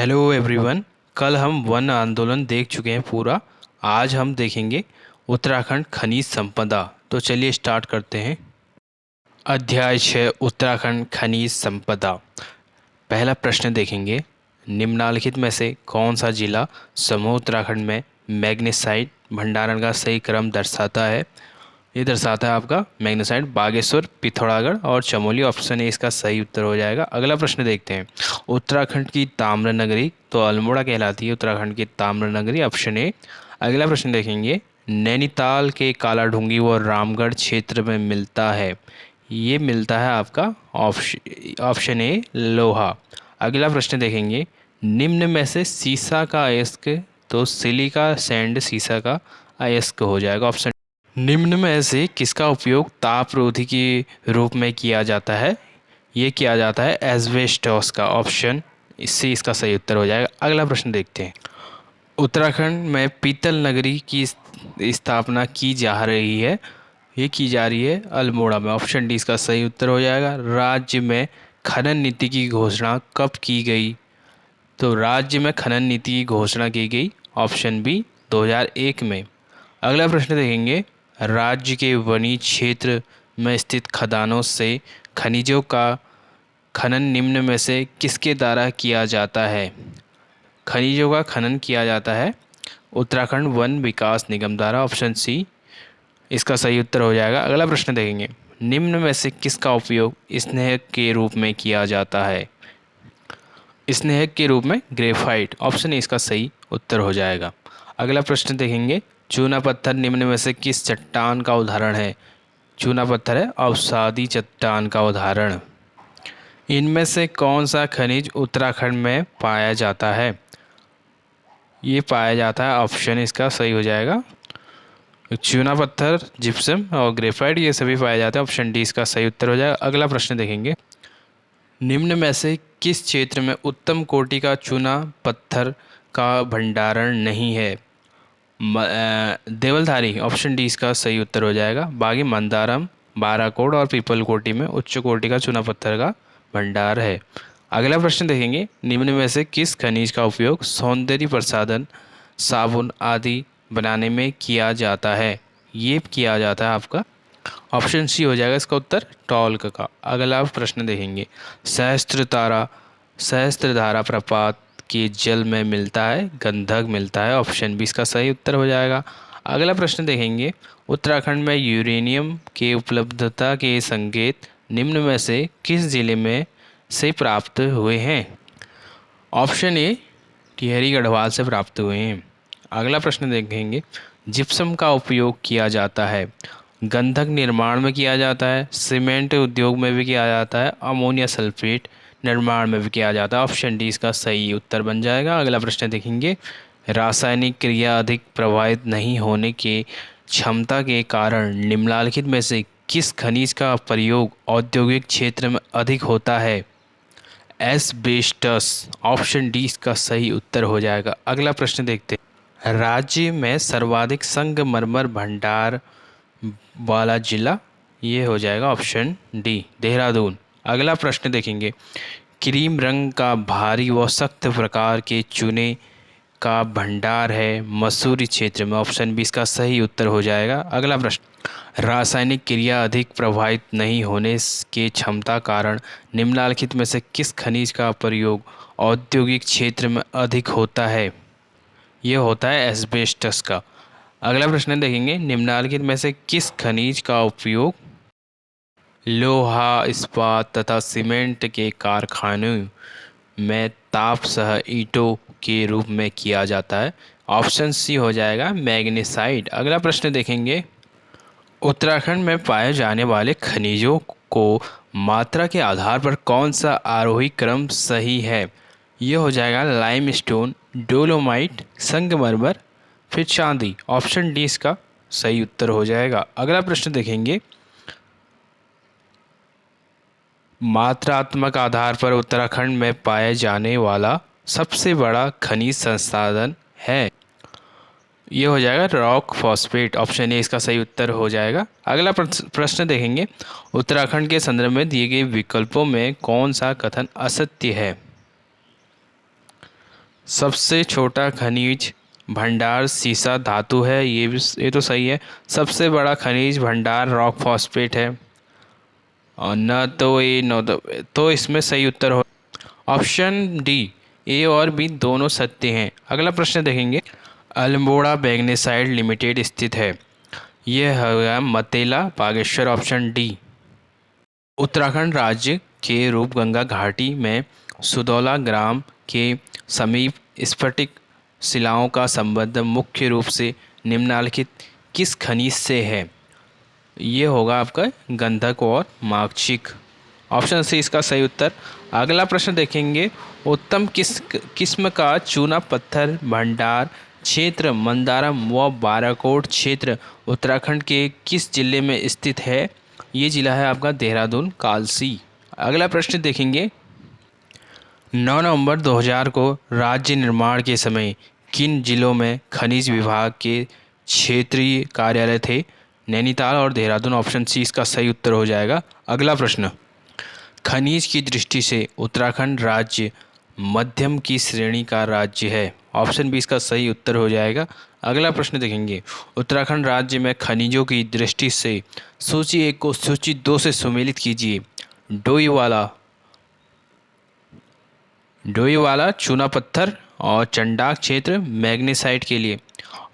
Hello everyone. कल हम one आंदोलन देख चुके हैं पूरा। आज हम देखेंगे उत्तराखंड खनिज संपदा। तो चलिए स्टार्ट करते हैं। अध्याय 6 उत्तराखंड खनिज संपदा। पहला प्रश्न देखेंगे, निम्नलिखित में से कौन सा जिला समूह उत्तराखंड में मैग्नेसाइट भंडारण का सही क्रम दर्शाता है। ये दर्शाता है आपका मैग्नेसाइट बागेश्वर, पिथौरागढ़ और चमोली। ऑप्शन ए इसका सही उत्तर हो जाएगा। अगला प्रश्न देखते हैं, उत्तराखंड की ताम्र नगरी तो अल्मोड़ा कहलाती है उत्तराखंड की ताम्र नगरी। Option A. अगला प्रश्न देखेंगे, नैनीताल के कालाढूंगी व रामगढ़ क्षेत्र में मिलता है। ये मिलता है आपका ऑप्शन ए लोहा। अगला प्रश्न देखेंगे, निम्न में से सीसा का अयस्क तो सिलिका सैंड सीसा का अयस्क हो जाएगा। ऑप्शन निम्न में से किसका उपयोग तापरोधी के रूप में किया जाता है। ये किया जाता है एस्बेस्टॉस का। ऑप्शन इससे इसका सही उत्तर हो जाएगा। अगला प्रश्न देखते हैं, उत्तराखंड में पीतल नगरी की स्थापना की जा रही है। ये की जा रही है अल्मोड़ा में। ऑप्शन डी इसका सही उत्तर हो जाएगा। राज्य में खनन नीति की घोषणा कब की गई। तो राज्य में खनन नीति की घोषणा की गई ऑप्शन बी 2001 में। अगला प्रश्न देखेंगे, राज्य के वनी क्षेत्र में स्थित खदानों से खनिजों का खनन निम्न में से किसके द्वारा किया जाता है। खनिजों का खनन किया जाता है उत्तराखंड वन विकास निगम द्वारा। ऑप्शन सी इसका सही उत्तर हो जाएगा। अगला प्रश्न देखेंगे, निम्न में से किसका उपयोग स्नेहक के रूप में किया जाता है। स्नेहक के रूप में ग्रेफाइट। ऑप्शन ए इसका सही उत्तर हो जाएगा। अगला प्रश्न देखेंगे, चूना पत्थर निम्न में से किस चट्टान का उदाहरण है। चूना पत्थर है अवसादी चट्टान का उदाहरण। इनमें से कौन सा खनिज उत्तराखंड में पाया जाता है। ये पाया जाता है, ऑप्शन इसका सही हो जाएगा। चूना पत्थर, जिप्सम और ग्रेफाइट ये सभी पाए जाते हैं। ऑप्शन डी इसका सही उत्तर हो जाएगा। अगला प्रश्न देखेंगे, निम्न में से किस क्षेत्र में उत्तम कोटि का चूना पत्थर का भंडारण नहीं है। देवलधारी। ऑप्शन डी इसका सही उत्तर हो जाएगा। बागी, मंदारम, बाराकोट और पीपल कोटि में उच्च कोटि का चूना पत्थर का भंडार है। अगला प्रश्न देखेंगे, निम्न में से किस खनिज का उपयोग सौंदर्य प्रसाधन, साबुन आदि बनाने में किया जाता है। ये किया जाता है आपका ऑप्शन सी हो जाएगा इसका उत्तर टॉल्क का। अगला प्रश्न देखेंगे, सहस्त्रधारा प्रपात के जल में मिलता है गंधक मिलता है। ऑप्शन बी इसका सही उत्तर हो जाएगा। अगला प्रश्न देखेंगे, उत्तराखंड में यूरेनियम के उपलब्धता के संकेत निम्न में से किस जिले में से प्राप्त हुए हैं। ऑप्शन ए टिहरी गढ़वाल से प्राप्त हुए हैं। अगला प्रश्न देखेंगे, जिप्सम का उपयोग किया जाता है गंधक निर्माण में किया जाता है, सीमेंट उद्योग में भी किया जाता है, अमोनिया सल्फेट निर्माण में भी किया जाता है। ऑप्शन डी इसका सही उत्तर बन जाएगा। अगला प्रश्न देखेंगे, रासायनिक क्रिया अधिक प्रभावित नहीं होने के क्षमता के कारण निम्नलिखित में से किस खनिज का प्रयोग औद्योगिक क्षेत्र में अधिक होता है। एस्बेस्टस। ऑप्शन डी इसका सही उत्तर हो जाएगा। अगला प्रश्न देखते हैं, राज्य में सर्वाधिक संगमरमर भंडार वाला जिला। ये हो जाएगा ऑप्शन डी देहरादून। अगला प्रश्न देखेंगे, क्रीम रंग का भारी व सख्त प्रकार के चूने का भंडार है मसूरी क्षेत्र में। ऑप्शन बी इसका सही उत्तर हो जाएगा। अगला प्रश्न, रासायनिक क्रिया अधिक प्रभावित नहीं होने के क्षमता कारण निम्नलिखित में से किस खनिज का प्रयोग औद्योगिक क्षेत्र में अधिक होता है। यह होता है एस्बेस्टस का। अगला प्रश्न देखेंगे, निम्नलिखित में से किस खनिज का उपयोग लोहा, इस्पात तथा सीमेंट के कारखानों में ताप सह ईंटों के रूप में किया जाता है। ऑप्शन सी हो जाएगा मैग्नेसाइट। अगला प्रश्न देखेंगे, उत्तराखंड में पाए जाने वाले खनिजों को मात्रा के आधार पर कौन सा आरोही क्रम सही है। ये हो जाएगा लाइमस्टोन, डोलोमाइट, संगमरमर, फिर चांदी। ऑप्शन डी इसका सही उत्तर हो जाएगा। अगला प्रश्न देखेंगे, मात्रात्मक आधार पर उत्तराखंड में पाए जाने वाला सबसे बड़ा खनिज संसाधन है। ये हो जाएगा रॉक फॉस्फेट। ऑप्शन ए इसका सही उत्तर हो जाएगा। अगला प्रश्न देखेंगे, उत्तराखंड के संदर्भ में दिए गए विकल्पों में कौन सा कथन असत्य है। सबसे छोटा खनिज भंडार सीसा धातु है, ये तो सही है। सबसे बड़ा खनिज भंडार रॉक फॉस्फेट है। और न तो ए न तो इसमें सही उत्तर हो ऑप्शन डी। ए और बी दोनों सत्य हैं। अगला प्रश्न देखेंगे। अल्मोड़ा मैग्नेसाइट लिमिटेड स्थित है, यह है मतेला बागेश्वर, ऑप्शन डी। उत्तराखंड राज्य के रूपगंगा घाटी में सुदौला ग्राम के समीप स्फटिक शिलाओं का संबंध मुख्य रूप से निम्नलिखित किस खनिज से है? ये होगा आपका गंधक और मार्गचिक, ऑप्शन सी इसका सही उत्तर। अगला प्रश्न देखेंगे। उत्तम किस्म का चूना पत्थर भंडार क्षेत्र मंदारम व बाराकोट क्षेत्र उत्तराखंड के किस जिले में स्थित है? ये जिला है आपका देहरादून कालसी। अगला प्रश्न देखेंगे। 9 नवंबर 2000 को राज्य निर्माण के समय किन जिलों में खनिज विभाग के क्षेत्रीय कार्यालय थे? नैनीताल और देहरादून, ऑप्शन सी इसका सही उत्तर हो जाएगा। अगला प्रश्न। खनिज की दृष्टि से उत्तराखंड राज्य मध्यम की श्रेणी का राज्य है, ऑप्शन बी इसका सही उत्तर हो जाएगा। अगला प्रश्न देखेंगे। उत्तराखंड राज्य में खनिजों की दृष्टि से सूची 1 को सूची 2 से सुमेलित कीजिए। डोईवाला चूना पत्थर और चंडाक क्षेत्र मैग्नेसाइट के लिए।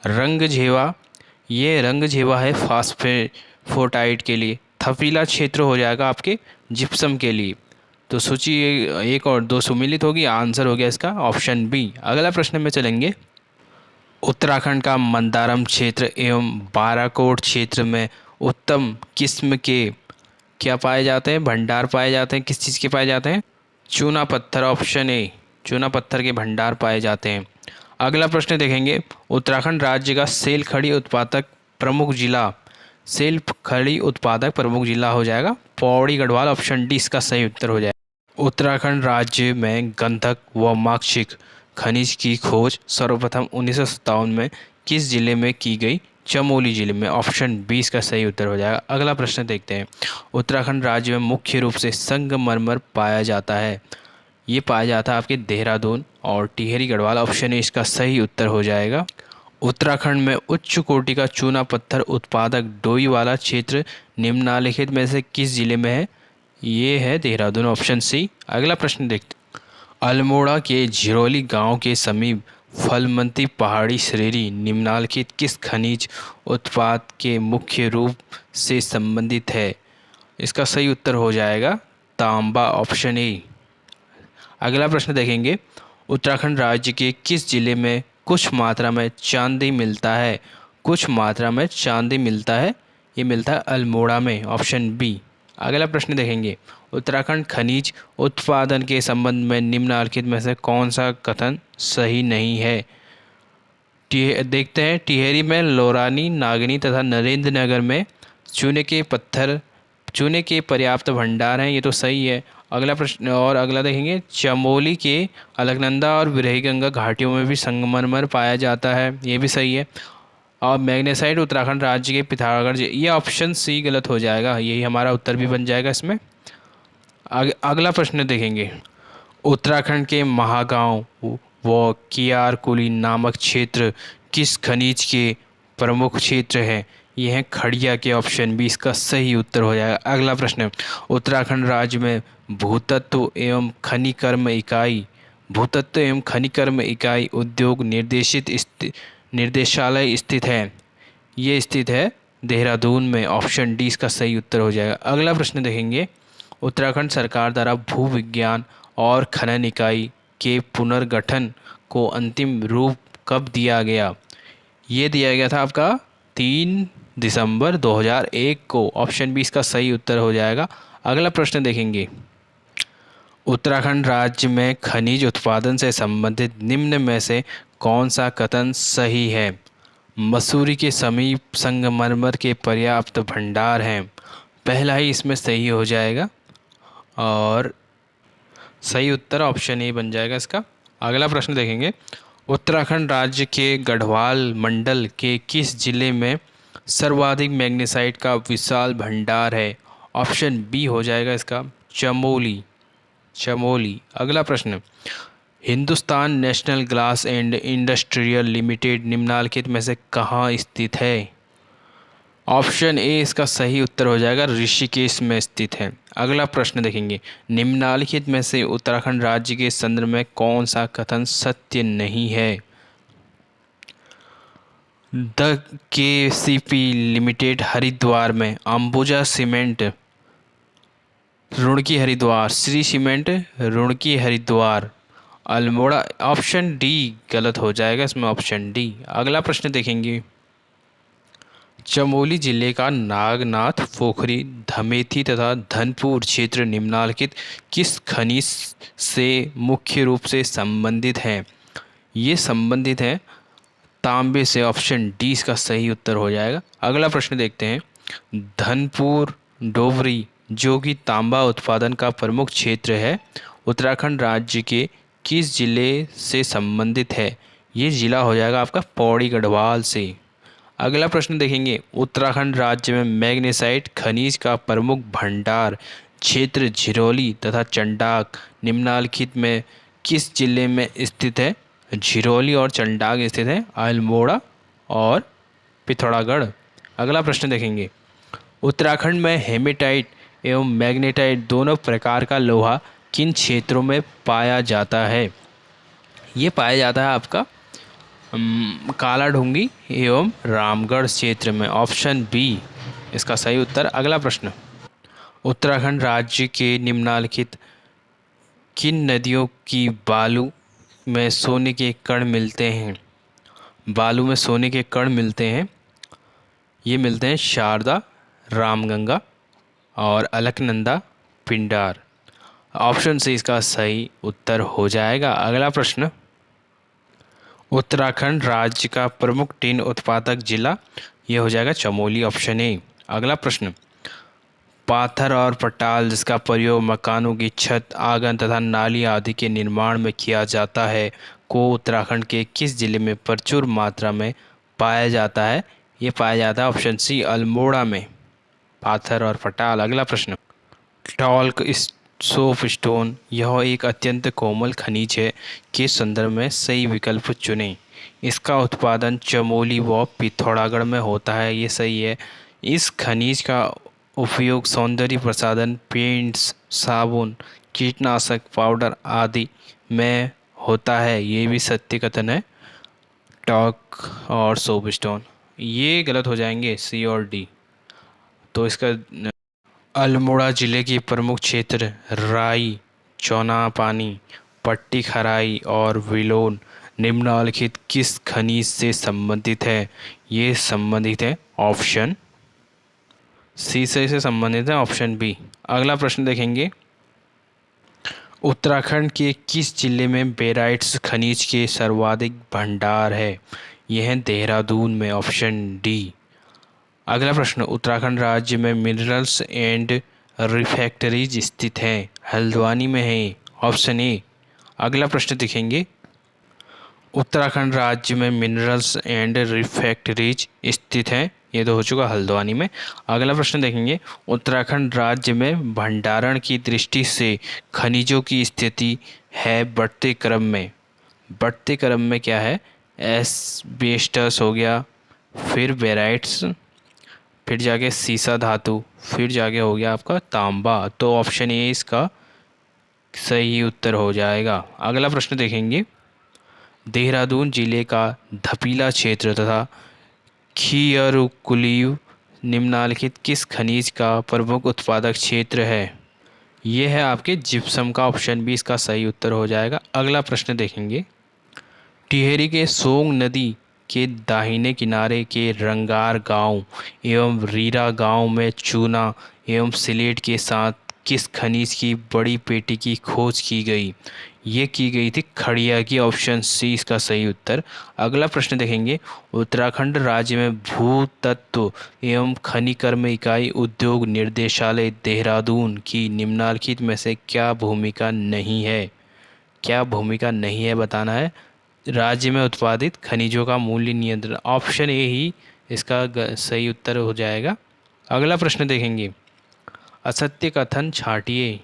रंगझेवा, ये रंगझेवा है फास्फोटाइट के लिए। थफीला क्षेत्र हो जाएगा आपके जिप्सम के लिए। तो सूची 1 और 2 सुमेलित होगी, आंसर हो गया इसका ऑप्शन बी। अगला प्रश्न में चलेंगे। उत्तराखंड का मंदारम क्षेत्र एवं बाराकोट क्षेत्र में उत्तम किस्म के क्या पाए जाते हैं? भंडार पाए जाते हैं। किस चीज़ के पाए जाते हैं? चूना पत्थर, ऑप्शन ए, चूना पत्थर के भंडार पाए जाते हैं। अगला प्रश्न देखेंगे। उत्तराखंड राज्य का सेल खड़ी उत्पादक प्रमुख जिला, सेल खड़ी उत्पादक प्रमुख जिला हो जाएगा पौड़ी गढ़वाल, ऑप्शन डी इसका सही उत्तर हो जाएगा। उत्तराखंड राज्य में गंधक व मार्गचिक खनिज की खोज सर्वप्रथम 1957 में किस जिले में की गई? चमोली जिले में, ऑप्शन 20 का सही उत्तर हो जाएगा। अगला प्रश्न देखते हैं। उत्तराखंड राज्य में मुख्य रूप से संगमरमर पाया जाता है, ये पाया जाता है आपके देहरादून और टिहरी गढ़वाल, ऑप्शन ए इसका सही उत्तर हो जाएगा। उत्तराखंड में उच्च कोटि का चूना पत्थर उत्पादक डोईवाला क्षेत्र निम्नलिखित में से किस जिले में है? ये है देहरादून, ऑप्शन सी। अगला प्रश्न देखते हैं। अल्मोड़ा के झिरोली गांव के समीप फलमती पहाड़ी श्रेणी निम्नलिखित किस खनिज उत्पाद के मुख्य रूप से संबंधित है? इसका सही उत्तर हो जाएगा तांबा, ऑप्शन ए। अगला प्रश्न देखेंगे। उत्तराखंड राज्य के किस जिले में कुछ मात्रा में चांदी मिलता है? कुछ मात्रा में चांदी मिलता है, ये मिलता है अल्मोड़ा में, ऑप्शन बी। अगला प्रश्न देखेंगे। उत्तराखंड खनिज उत्पादन के संबंध में निम्नलिखित में से कौन सा कथन सही नहीं है? देखते हैं। टिहरी में लोरानी, नागनी तथा नरेंद्र नगर में चूने के पर्याप्त भंडार हैं, ये तो सही है। अगला प्रश्न और अगला देखेंगे। चमोली के अलकनंदा और बिरहीगंगा घाटियों में भी संगमरमर पाया जाता है, ये भी सही है। और मैग्नेसाइट उत्तराखंड राज्य के पिथौरागढ़, ये ऑप्शन सी गलत हो जाएगा, यही हमारा उत्तर भी बन जाएगा इसमें। अगला प्रश्न देखेंगे। उत्तराखंड के महागांव व कियारकुली नामक क्षेत्र किस खनिज के प्रमुख क्षेत्र हैं? ये हैं खड़िया के, ऑप्शन बी इसका सही उत्तर हो जाएगा। अगला प्रश्न। उत्तराखंड राज्य में भूतत्व एवं खनिकर्म इकाई उद्योग निर्देशालय स्थित है, ये स्थित है देहरादून में, ऑप्शन डी इसका सही उत्तर हो जाएगा। अगला प्रश्न देखेंगे। उत्तराखंड सरकार द्वारा भू विज्ञान और खनन इकाई के पुनर्गठन को अंतिम रूप कब दिया गया? ये दिया गया था आपका 3 दिसंबर 2001 को, ऑप्शन बी इसका सही उत्तर हो जाएगा। अगला प्रश्न देखेंगे। उत्तराखंड राज्य में खनिज उत्पादन से संबंधित निम्न में से कौन सा कथन सही है? मसूरी के समीप संगमरमर के पर्याप्त भंडार हैं, पहला ही इसमें सही हो जाएगा और सही उत्तर ऑप्शन ए बन जाएगा इसका। अगला प्रश्न देखेंगे। उत्तराखंड राज्य के गढ़वाल मंडल के किस जिले में सर्वाधिक मैग्नेसाइट का विशाल भंडार है? ऑप्शन बी हो जाएगा इसका चमोली। अगला प्रश्न। Hindustan national glass and industrial limited निम्नलिखित में से कहाँ स्थित है? ऑप्शन ए इसका सही उत्तर हो जाएगा, ऋषिकेश में स्थित है। अगला प्रश्न देखेंगे, निम्नलिखित में से उत्तराखंड राज्य के संदर्भ में कौन सा कथन सत्य नहीं है? द केसीपी लिमिटेड हरिद्वार में, Ambuja cement Roorkee Haridwar, Shri cement Roorkee Haridwar, Almora. Option D गलत हो जाएगा इसमें, ऑप्शन डी। अगला प्रश्न देखेंगे, चमोली जिले का नागनाथ, पोखरी, धमेथी तथा धनपुर क्षेत्र निम्नलिखित किस खनिज से मुख्य रूप से संबंधित हैं? ये संबंधित हैं तांबे से। ऑप्शन डी इसका सही उत्तर हो जाएगा। अगला प्रश्न देखते हैं, धनपुर डोबरी जो कि तांबा उत्पादन का प्रमुख क्षेत्र है, उत्तराखंड राज्य के किस जिले से संबंधित है? ये जिला हो जाएगा आपका पौड़ी गढ़वाल से। अगला प्रश्न देखेंगे, उत्तराखंड राज्य में मैग्नेसाइट खनिज का प्रमुख भंडार क्षेत्र झिरोली तथा चंडाक निम्नलिखित में किस जिले में स्थित है? झिरोली और चंडाक स्थित है अल्मोड़ा और पिथौरागढ़। अगला प्रश्न देखेंगे, उत्तराखंड में हेमेटाइट एवं मैग्नेटाइट दोनों प्रकार का लोहा किन क्षेत्रों में पाया जाता है? ये पाया जाता है आपका काला ढूंगी एवं रामगढ़ क्षेत्र में। ऑप्शन बी इसका सही उत्तर। अगला प्रश्न, उत्तराखंड राज्य के निम्नलिखित किन नदियों की बालू में सोने के कण मिलते हैं? बालू में सोने के कण मिलते हैं, ये मिलते हैं शारदा, रामगंगा और अलकनंदा, पिंडार। ऑप्शन सी इसका सही उत्तर हो जाएगा। अगला प्रश्न, उत्तराखंड राज्य का प्रमुख टीन उत्पादक जिला, यह हो जाएगा चमोली, ऑप्शन ए। अगला प्रश्न, पाथर और पटाल जिसका प्रयोग मकानों की छत, आंगन तथा नाली आदि के निर्माण में किया जाता है को उत्तराखंड के किस जिले में प्रचुर मात्रा में पाया जाता है? ये पाया जाता है ऑप्शन सी अल्मोड़ा में, पाथर और पटाल। अगला प्रश्न, टॉल्क सोप स्टोन यह एक अत्यंत कोमल खनिज है के संदर्भ में सही विकल्प चुनें। इसका उत्पादन चमोली व पिथौरागढ़ में होता है, ये सही है। इस खनिज का उपयोग सौंदर्य प्रसाधन, पेंट्स, साबुन, कीटनाशक पाउडर आदि में होता है, ये भी सत्य कथन है। टॉक और सोप स्टोन ये गलत हो जाएंगे, सी और डी। तो इसका अल्मोड़ा जिले के प्रमुख क्षेत्र राई, चौनापानी, पट्टी खराई और विलोन निम्नलिखित किस खनिज से संबंधित है? ये संबंधित है ऑप्शन सी से संबंधित है, ऑप्शन बी। अगला प्रश्न देखेंगे, उत्तराखंड के किस जिले में बेराइट्स खनिज के सर्वाधिक भंडार है? यह है देहरादून में, ऑप्शन डी। अगला प्रश्न, उत्तराखंड राज्य में मिनरल्स एंड रिफैक्टरीज स्थित हैं, हल्द्वानी में है, ऑप्शन ए। अगला प्रश्न देखेंगे, उत्तराखंड राज्य में मिनरल्स एंड रिफैक्टरीज स्थित हैं, ये तो हो चुका हल्द्वानी में। अगला प्रश्न देखेंगे, उत्तराखंड राज्य में भंडारण की दृष्टि से खनिजों की स्थिति है बढ़ते क्रम में। बढ़ते क्रम में क्या है? एस्बेस्टस हो गया, फिर बेराइट्स, फिर जाके सीसा धातु, फिर जाके हो गया आपका तांबा। तो ऑप्शन ए इसका सही उत्तर हो जाएगा। अगला प्रश्न देखेंगे, देहरादून जिले का धपीला क्षेत्र तथा खियरुकुलियु निम्नलिखित किस खनिज का प्रमुख उत्पादक क्षेत्र है? यह है आपके जिप्सम का, ऑप्शन बी इसका सही उत्तर हो जाएगा। अगला प्रश्न देखेंगे, टिहरी के सोंग नदी के दाहिने किनारे के रंगार गांव एवं रीरा गांव में चूना एवं सिलेट के साथ किस खनिज की बड़ी पेटी की खोज की गई? ये की गई थी खड़िया की, ऑप्शन सी इसका सही उत्तर। अगला प्रश्न देखेंगे, उत्तराखंड राज्य में भूतत्व एवं खनिकर्म इकाई उद्योग निर्देशालय देहरादून की निम्नलिखित में से क्या भूमिका नहीं है? क्या भूमिका नहीं है बताना है। राज्य में उत्पादित खनिजों का मूल्य नियंत्रण, ऑप्शन ए ही इसका सही उत्तर हो जाएगा। अगला प्रश्न देखेंगे, असत्य कथन छांटिए।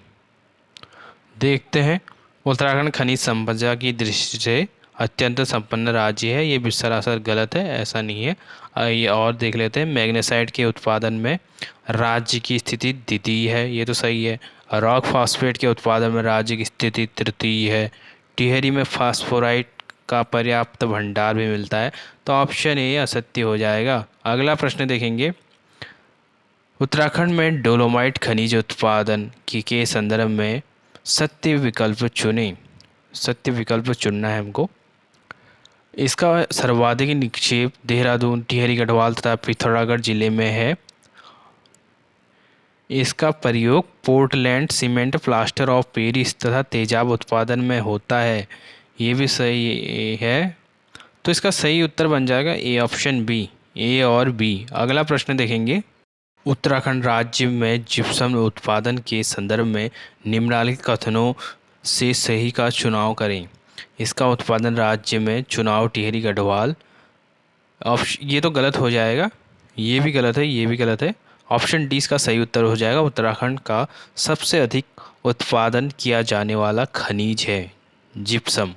देखते हैं, उत्तराखंड खनिज संपदा की दृष्टि से अत्यंत संपन्न राज्य है, ये भी सरासर गलत है, ऐसा नहीं है। ये और देख लेते हैं। मैग्नेसाइट के उत्पादन में राज्य की स्थिति द्वितीय है, ये तो सही है। रॉक फास्फेट के उत्पादन में राज्य की स्थिति तृतीय है। टिहरी में फास्फोराइट का पर्याप्त भंडार भी मिलता है, तो ऑप्शन ए असत्य हो जाएगा। अगला प्रश्न देखेंगे। उत्तराखंड में डोलोमाइट खनिज उत्पादन के संदर्भ में सत्य विकल्प चुनें। सत्य विकल्प चुनना है हमको। इसका सर्वाधिक निक्षेप देहरादून, टिहरी गढ़वाल तथा पिथौरागढ़ जिले में है। इसका प्रयोग Portland cement, plaster of Paris तथा तेजाब उत्पादन में होता है, ये भी सही है। तो इसका सही उत्तर बन जाएगा ए ऑप्शन बी, ए और बी। अगला प्रश्न देखेंगे। उत्तराखंड राज्य में जिप्सम उत्पादन के संदर्भ में निम्नलिखित कथनों से सही का चुनाव करें। इसका उत्पादन राज्य में चुनाव टिहरी गढ़वाल। ऑप्शन ये तो गलत हो जाएगा, ये भी गलत है, ये भी गलत है। ऑप्शन डी इसका सही उत्तर हो जाएगा। उत्तराखंड का सबसे अधिक उत्पादन किया जाने वाला खनिज है जिप्सम।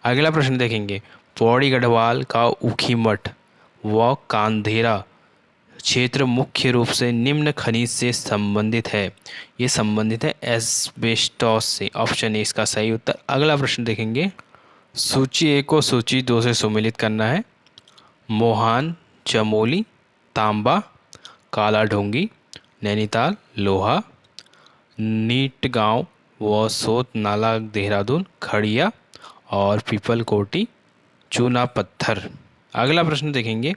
अगला प्रश्न देखेंगे। पौड़ी गढ़वाल का ऊखीमठ व कांधेरा क्षेत्र मुख्य रूप से निम्न खनिज से संबंधित है। ये संबंधित है एस्बेस्टॉस से। ऑप्शन ए इसका सही उत्तर। अगला प्रश्न देखेंगे। सूची ए को सूची 2 से सुमेलित करना है। मोहान, चमोली, तांबा, काला ढोंगी, नैनीताल, लोहा, नीट गांव व सोत नाला देहरादून, खड़िया और पीपल कोटी चूना पत्थर। अगला प्रश्न देखेंगे।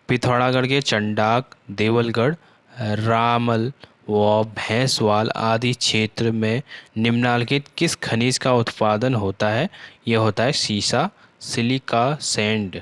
पिथौरागढ़ के चंडाक, देवलगढ़, रामल व भैंसवाल आदि क्षेत्र में निम्नलिखित किस खनिज का उत्पादन होता है। यह होता है सीसा, सिलिका सैंड।